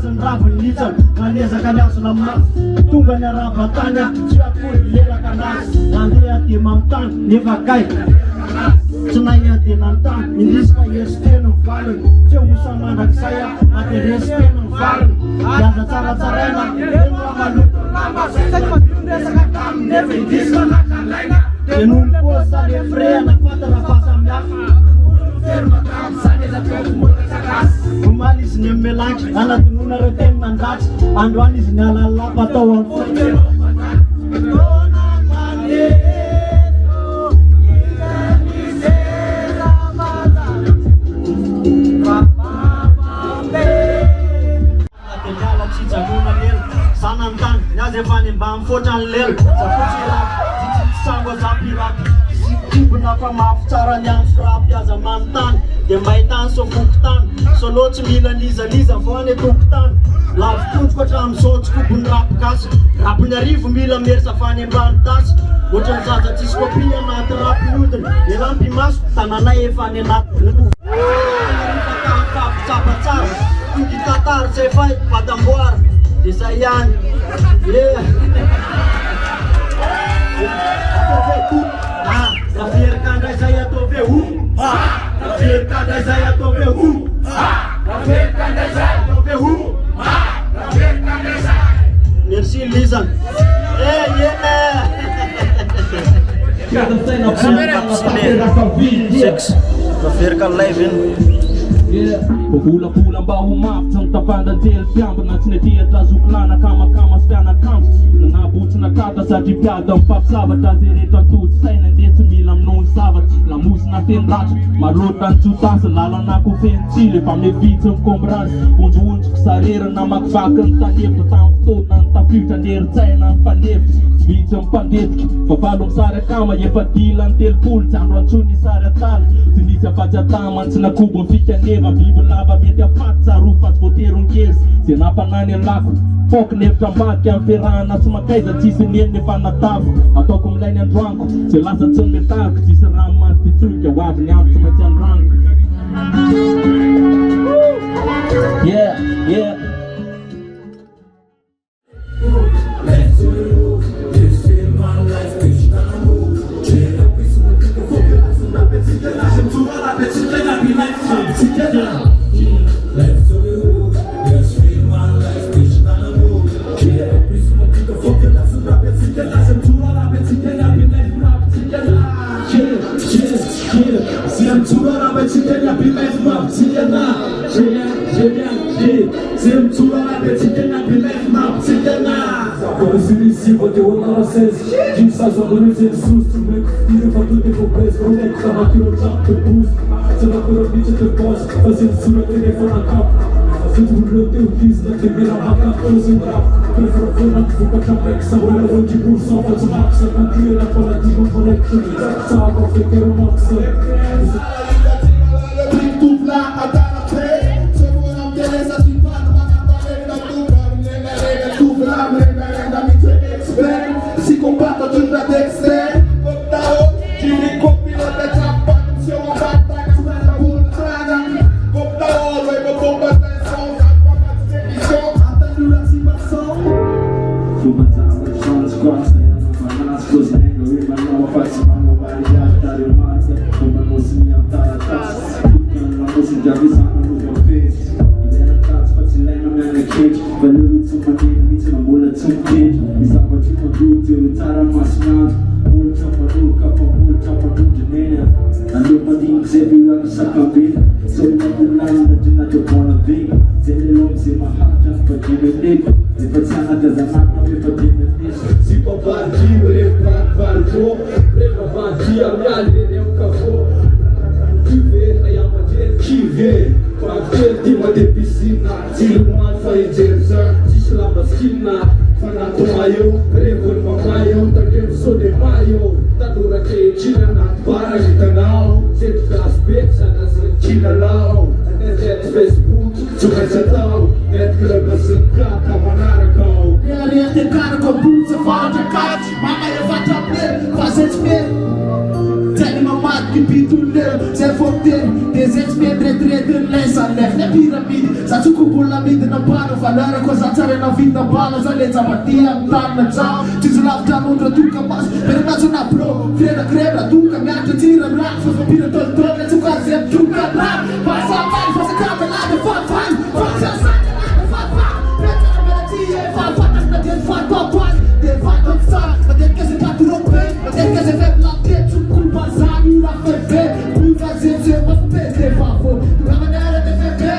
Pozin ravin nisan Kaneza kanyasuna ma Tunganya rabatanya Siapur lela kanas Nanti ati mamtan Nivakai Senaya tinantang Indis kaya stenong valen Siya usama nagsaya Ati restenong valen Yasa cara-carena Dengwa malutur nama Segment yunda sakatam Nevi dismanakan laina Denumpo sa defrea Nagpatara pasam yafi Umalis niya melang Anak tununa retem mandat Andwanis niya lalapa tawang Sanantan, Yazefani Bam Fotan Lil, Saputila, Sango Zapirap, Benapa maaf cara yang frap ya zamantan dia maitan so buktan so lot milan liza fone buktan laf kunch patram soch ku bunrap kas rapunya rifu milan mersa fane bantas bocan zaza ciskopia na terap nuden yelampi mas tanana e fane nat lebu kap capacar di tatar sefai padambuar disayan yeah Rafirkan dari saya tu behu, rafirkan dari saya tu behu, rafirkan dari saya tu behu, rafirkan dari saya. Merci Lisan. Yeah. Six. Rafirkan live in. Pulang bahu maaf sang tapan dan tel piang Benat dia tak zuklana kama spiana kamp Nanabut na kata sa dipiada Pap sabat da diretan tut Say na det milam non sabat La mus na ten raj Marotan tutas Lala na ku fen chile Pam ne vitum komras Unju ksarera na magfakan Tanef na tamftot Na tapyuta ner tsay na panef Vitum pandetki Papalong sara kama Ye patilan tel pul Tanron chuni sara tal Tunisa pajataman Sina kubong fika neva Bibelava media fatsa Rufat voterong yes Sinapanani lako Fok neftra mat Yang ferana Sumakaiza Tisinien nefanatavo Atau kumlain yang drangko Selasa tsumetak Tiseraman Tituka Wavin yang tumetan rangko Yeah Tell him I'm mad, keep it to them. Say fuck this. des ex-medretret de l'insalef la pyramide za tsokobola midina bana valeur ko za tsarena vidina bana za le zapatia amtanina zao tsisy lavitra londra toka mas perinatsona pro frena greba toka miatra tira rak fafapira tolotolo tsokary zay toka rak fasamay fasakamelaga fafany fasasana fafany petaramelati fafatana dia fatapany dia fatapsa matetika zay patrope matetika zay feblate tsokolo bazany rafebe uvazenze mafupete fafo tukamanera tefebe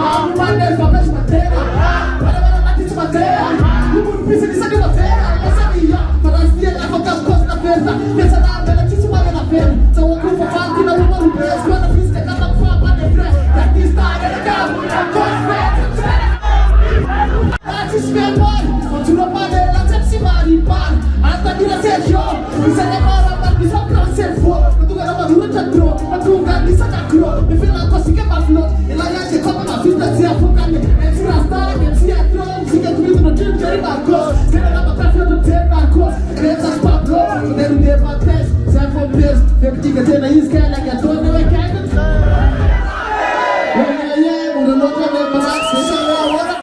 amane fapes matera para matich matera umur pisa disaki matera masania parastia la fakam kos na perda pesa na bela tich mare na perda so ku fafanti na umur pes na pista kama fapa de fre that is time na kamu na kosme ati spemor continua mane la tepsi mari par anta dira sergio bisa ne mara mar bisa cancer fo tuga na madura chatro tuga bisa kakro me fila kosike maflo ela yake kama mafita zia fokane MC Rasta MC Atro sike tulizo na tim jeri marco vela na bakafio do tem marco reza Pablo deru de bates sem for pes veptiga tena iskela que toda we kaida yeah una nota de max se agora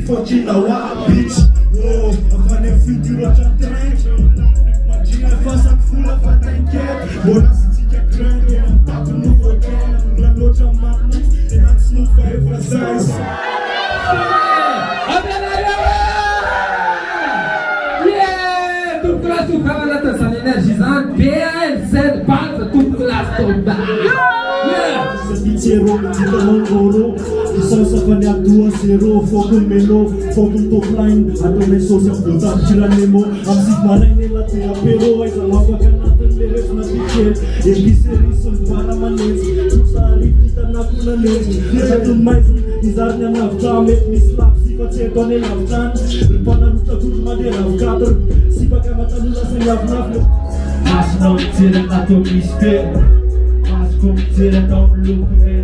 Fodina wa bitch, oh, agora é futuro já tem. Imagina faça fula para tanque. Bora se que é grande, não tá no hotel, não no chamamos, e não no vai fazer isso. Yeah, toute classe au camarade de son énergisante, BALZ, base, toute classe tombée. Zero, Titaman Goro, Licença Fania 2-0, Fogo Melo, Fogo Top Line, Atome Social Puta, Tiranemo, Amzik Marine, Latea, Pero, Aisalava, Ganata, Leres, na Piquet, Eliserição, Paramanes, Tuxari, Titanacuna Nes, Nessa mais, Izarnia Navtame, Mislap, Sipa Tsetone Navtan, Ripana Luta Madeira, Kater, Sipa Kamatanula, Sayavnaf, Mas não tira na tua mistério. Come tira don't look me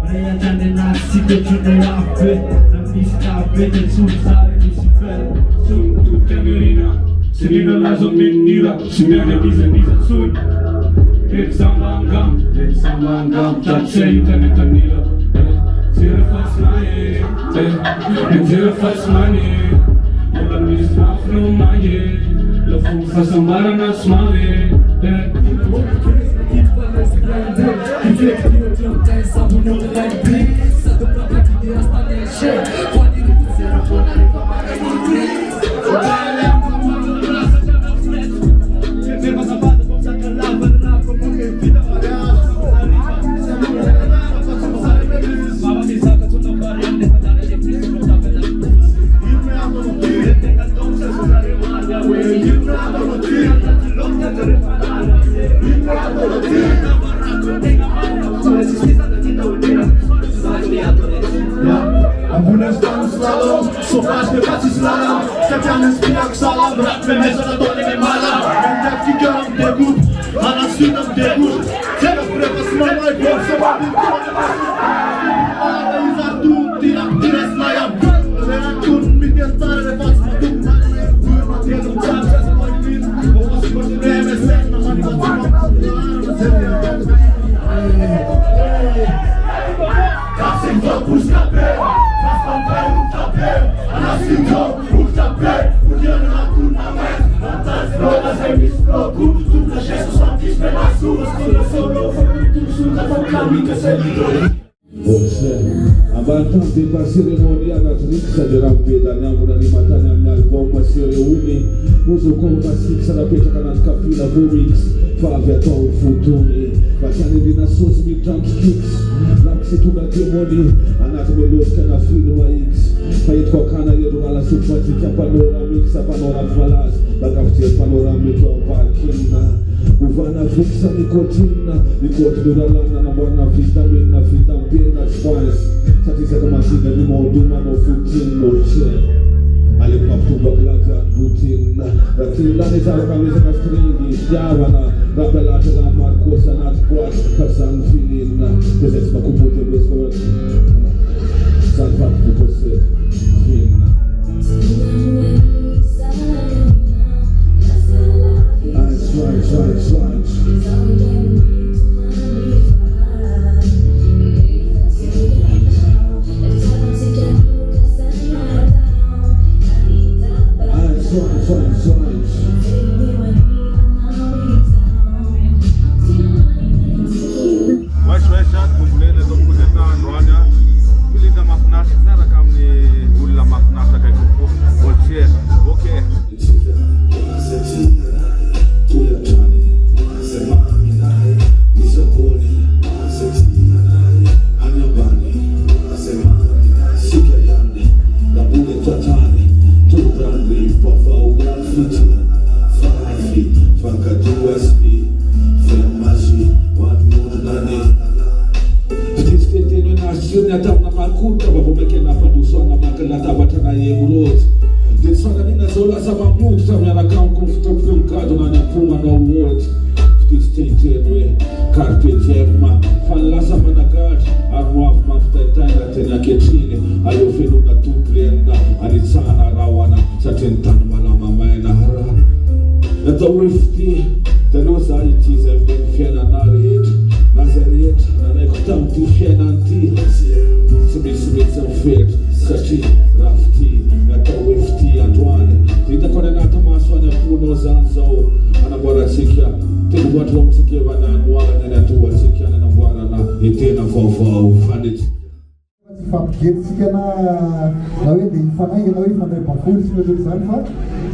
Raya jane na sito chune ape Na pista vede susare di super Sun tu temerina Sirina la zo menira Sumene biza sun Red sambangam Tatse yutane tanila Tira fast money Tira fast money Ola misma from my head La fufa sambara na smile Sofás me fazes slalom, Stefan spinak salam, rap me mesa na dole me mala. En tak ti garam de gut, ana sinam de gut. Zero preva smala i bok se vadi tone vas. Ala izar tu tira slayam. Zera kun mi testare le faz ma tu mane me kur ma te do cham se mari min. O vas ko te me sen na mani va Kasem do puskape, kasam pe utape. Anasito, utape, udiano na kuname. Tantas drogas em misproku, tudo gesto só diz pelas suas. Tudo solo, tudo suja com caminho que se lidou. Abantante pa seremonia anatriksa de rampedany ambona ny matany amin'ny album sereony mozo konta siksa napetraka anaty kapila vomix fa avy atao fotony vasanirina sosy ny drums kicks lakisy tonga demony anaty melodika na film x fa entiko akana eto nalasopfatsika panoramix panoramy malazy bakavitsery panoramiko aparkina ovana fixa mikotrina mikotriny ralana bwana vitamin na vitamin na spice. Sasa kama mashine ni mhuduma na futin loche. Alimapumba klata routine. Ratila ni zara kamisa na stringi. Java na rapelata na marcosa na squat. Pasan filin na. Presets makupote beswa. Salvat kupose. Fin. That's right.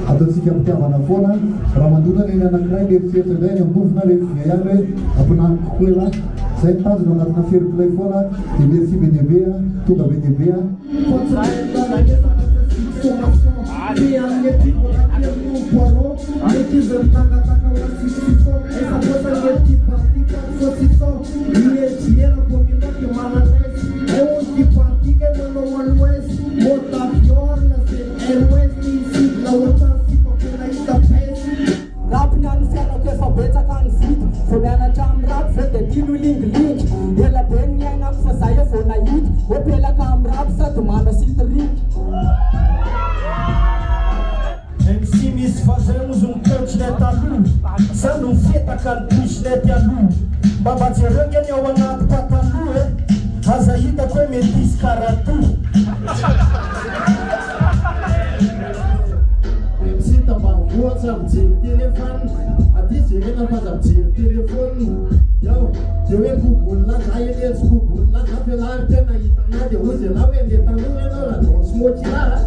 Ataontsika mitiavana foana raha mandona ny anankiray le fieritra indray ny ambovina le via ihany hoe ampinaniko koela zay mitazona anatina fair play foana dia merci be dia be tonga be dia be MC misy fazemos touchnet aloha sa no fetaka ny pushnet aloha mba jereo ny ao anaty pataloha aza hitako hoe mety izy karato MC tambanivohitra mijery telefony aty jerena faza mijery telefony yao dia hoe kobolina za eletsy kobolina za fialary tena hitana dia ozy na hoe nde taloha ianao na drone smokira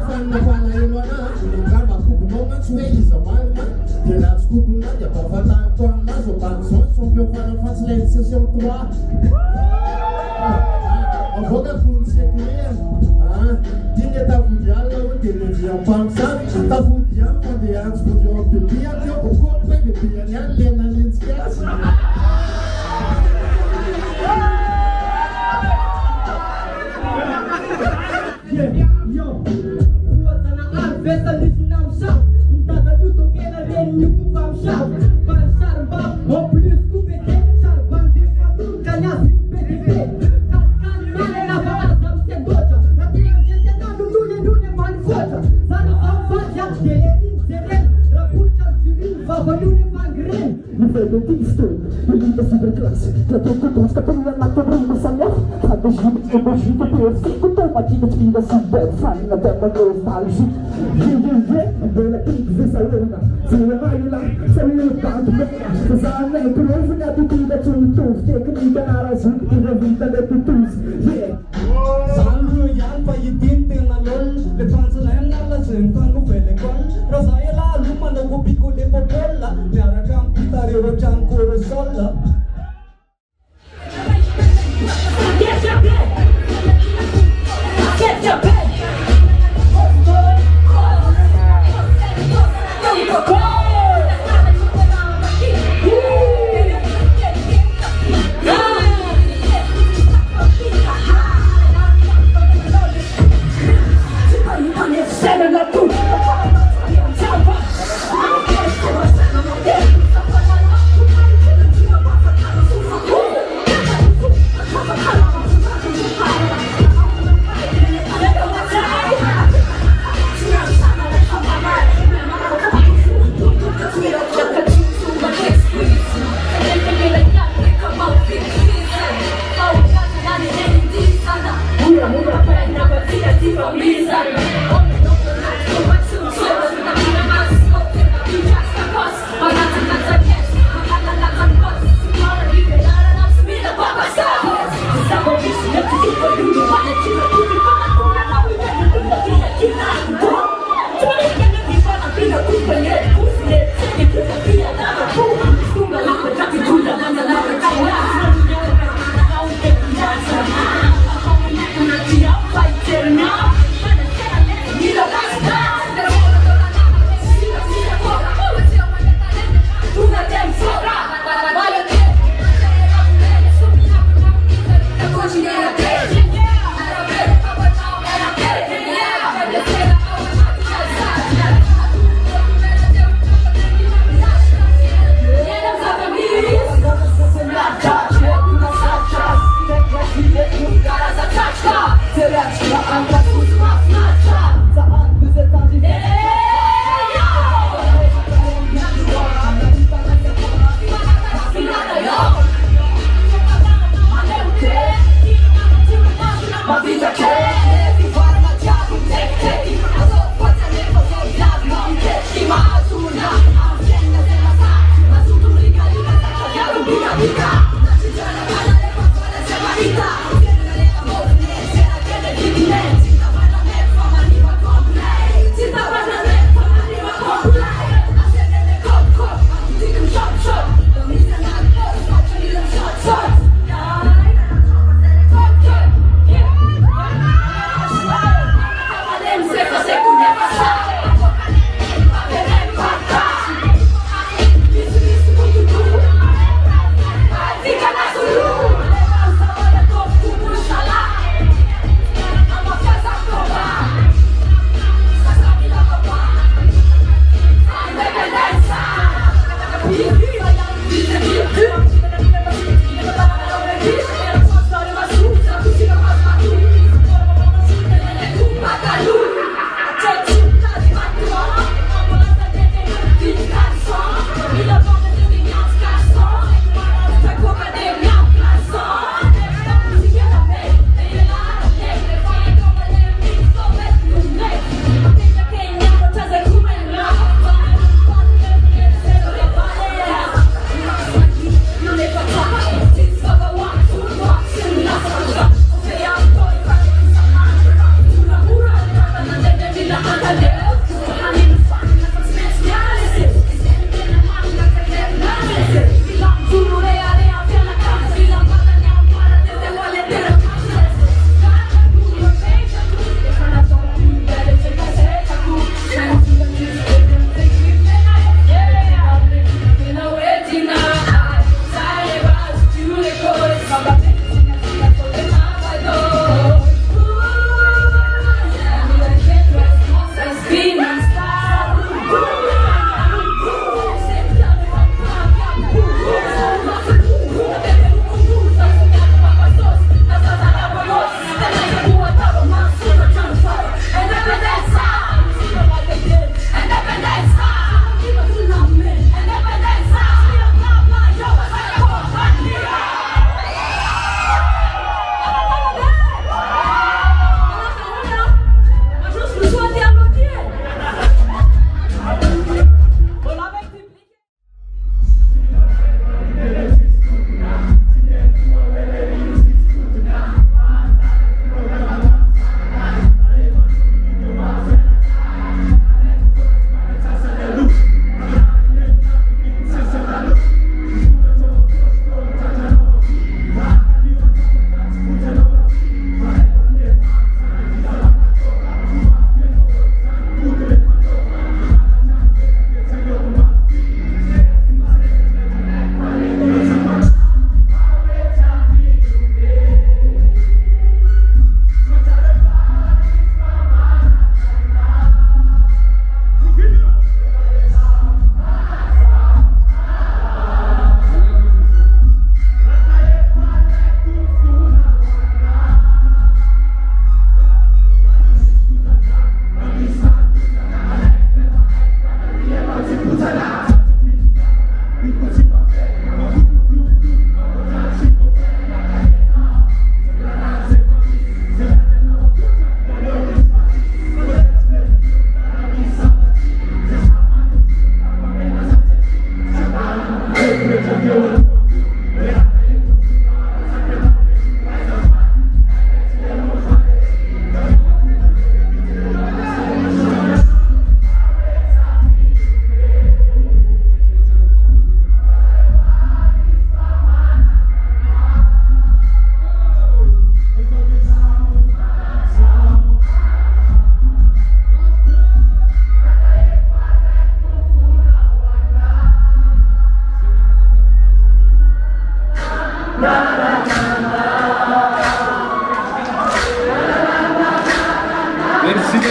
fanapanaelo anazy ngamba kobonao mantsy hoe iza marina dia raha tsy kobonina dia bafatahako aminazy oban'izao champion farafatsy lay session 3 avoaka kony sekireny dia ny tafody alina hoe dia levi ampamosavy tafody ihany fa dia antsy vody eo bebe any eo kokoly hoe bebe any any lena nentsika azy Yeah. Kita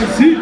Merci.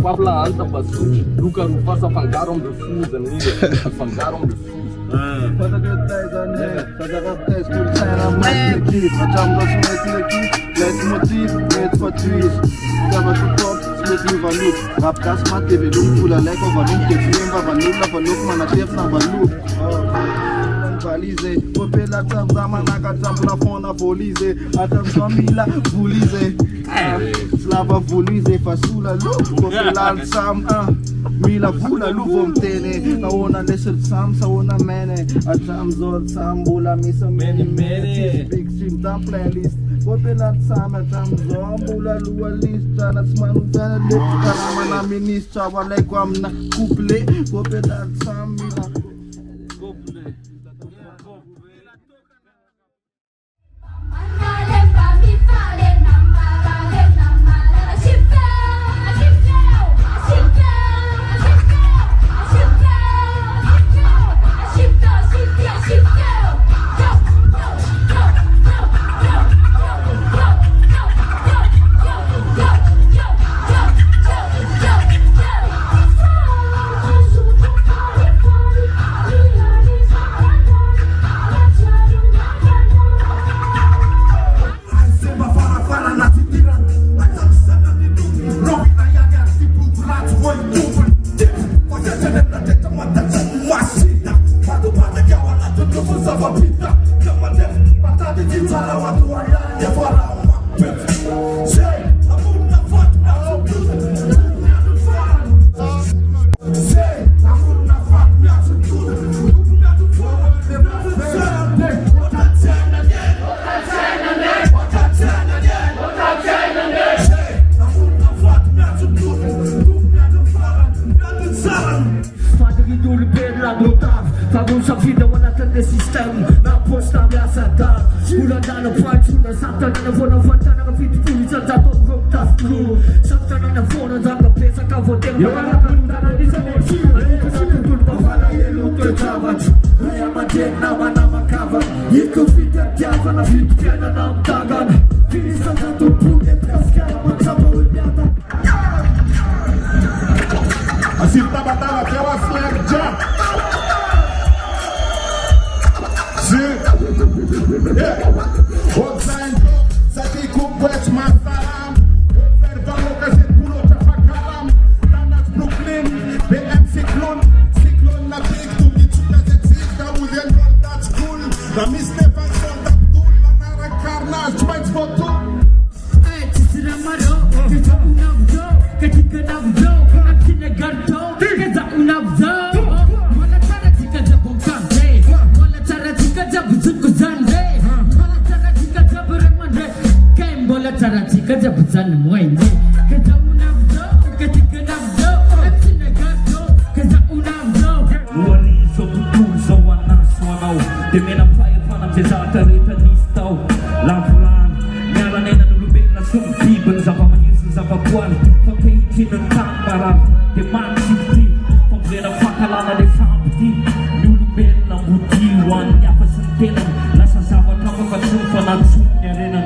Papla alta basu, Luca Rufasa fangarom de fuz, amiga, fangarom de fuz. Valise, popela tazama na katambula fona polize, atamswamila vulize, slava vulize fasula lu, popela sam mila fula lu vomtene, naona lesser sam saona mene, atamzor sambula misa many big stream tam playlist, popela sam atamzor lu lista na smanu vele, karama na ministra wale kwa mna couple, popela sam mila Sa vida wala kang system na posta biasa dah bulan dah lepas cuna sabta na phone fanta na fit sa dato group task lu sabta na phone zanga pesa ka vote ya na na di sa mochi na tu pa fala yelu to chavat ya matek na mana cover yiko fit ya na fit na na tagan fini sa dato punte kaska matsapa ulbiata Assim batava até o acelero já. Observando, să te cumpăți masalam. Observăm o găsit pulo ce fac calam. Danați Brooklyn, BM Ciclon. Ciclon la pic, tu niciuna de țic. Dar uite-n dați cool. Dar mi Stefan sunt Abdul. La nara carnaj, ce mai-ți votul? Ai, ce se rămără? Că ce un avdă? Că tică n-avdă? Că cine gardă? Că za un avdă? Măla țară tică de bomcante. Măla țară tică de buzând cu zande. Taratika jabzan moine kaza unavdo katika navdo atina gado kaza unavdo wali so butu so wana swano de mena fire fana tezata reta nistau lampulan ngara nena nulube na sum people zapa manisi zapa kwan fa peiti na tambara de man sifti fa plena fakalana de sampti nulube na buti wan ya pasentena la sasava tapa katsufa na tsunya rena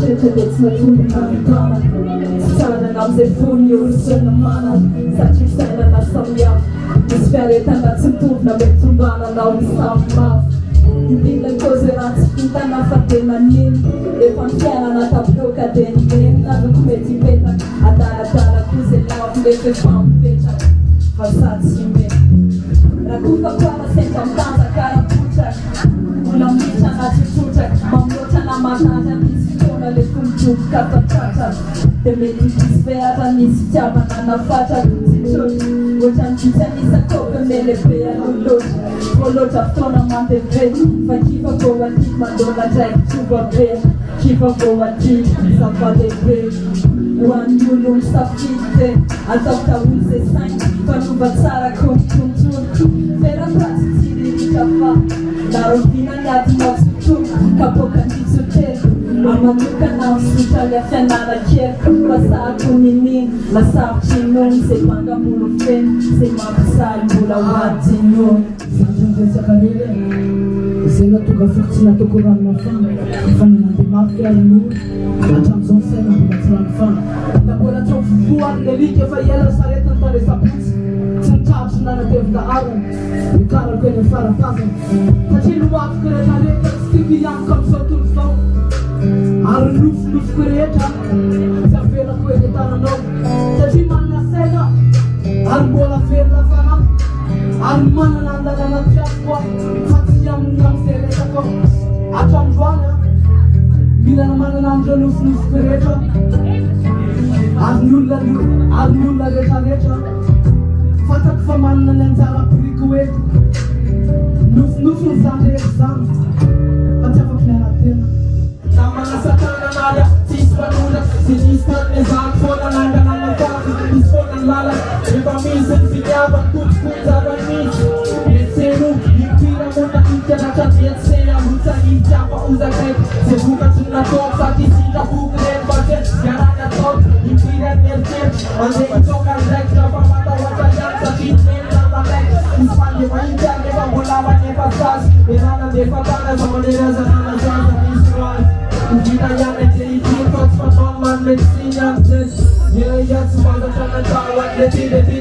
rehetra dia tsy natolona mitana tsy tsanana amin'izay fony orosona manana satria sainana samihafa misy fiaretana tsy mitovina metombananao ny samy mafy indrindra kozy ratsy fintana fa tena niny efa ny fiainana tapioka dia nimenina loko mety ipetaka adaladala kozy lavo lefa efa mipetraka fa sady sy mety raha kofa koana sendra mitanjaka rapotraka mbola mitra anatytrotraka mamloatra matatra misy fotoana le fomitoboka fatratraka dia mety misy peratra misy fitiavana nafatraka tsy trotra ohatrany fitsanisakopy melehibe anolotra voaloatra fotoana mandevety fa kifa voaty mandona draiky troba be kifa voaty zava-lehibe ho an'ny olo misafidy dia ataota olo zay sainy fanova tsara kontontolo ferapratsy tsy lirika fa narovina ny adinao sotomo kapoka nditsotelo amanokana misotra le fianara kely fasahako nininy lasavitry nono zay mangamolo feno zay mampisaly mbola hoadinono Sakanele, zena tonga fotsy natoko rano mafana fa nandeha mafy alin'olo hatramin'izao saina mbola tsy rano fana da mbola tsy mifotoany lelika efa ela sarety ny taresapotsy tsy nitrarotry nanatevina arana nikarako eny amin'ny farapazana satria noafiko rehetra rehetra tsy tiako ianiko amin'izao tontolo izao ary nofinofiko rehetra tsy avelako eny an-tananao satria manana saina ary mbola velona fanahy ary manana ny lalana tiako koa fa tsy amin'ny amin'izay resako hatramin'izany mila manana amin'ireo nofinofiko rehetra ary ny olona rehetrarehetra fatako fa manana ny anjara piriko eto nofinofiny zany rehetra zany fa tsy afaka miaran-tena namana satananala tsisy mpanondraka sy nisy taniny zany foana nanganana vaky nisy foana ny lalana efa misy ny fitiavany kotikony zava-misy etseno impira mona ikaratra dietsena rotsa itiava ozakaiky zay vokatry ny nataoko sady sindraboky reny baze garana ataoko impira ny eritreritry mandeha itoka ndraiky rafa matahoatra ihany satria neny namalaiky misy mandeha mahitany efa mbolava nefa sasy erana nefa tana zamanerazanana zaza misy roazy Vita yang eti kot patoman medicine yang jes ya semasa sana tawat letide di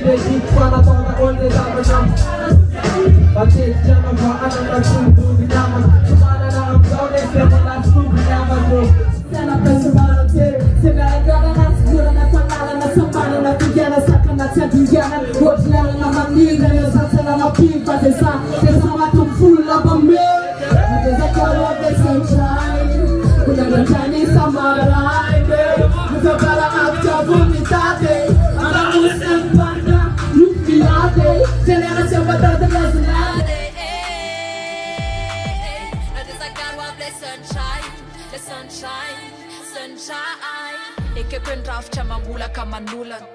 pada tona onde sama jam Batik jama baan anda sundu binyaman Semana na abdau de sema lastu binyaman bro Sana pesemana tere Segala-gala na segura na tanala na sambana na tugana saka na tiyadugana Wajlala na manila na sasa na mapipa desa Desa matumfula bame Desa karo de sunshine Kuna tani samarai Mutapara after vomitate Anamu sempanda Lupiate Generación batata nacional sunshine ekeako ny rafitra mamolaka manolana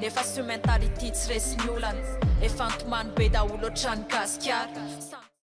nefa sy mentality tsy resy miolana efa antomany be daholo ohatrany gasikara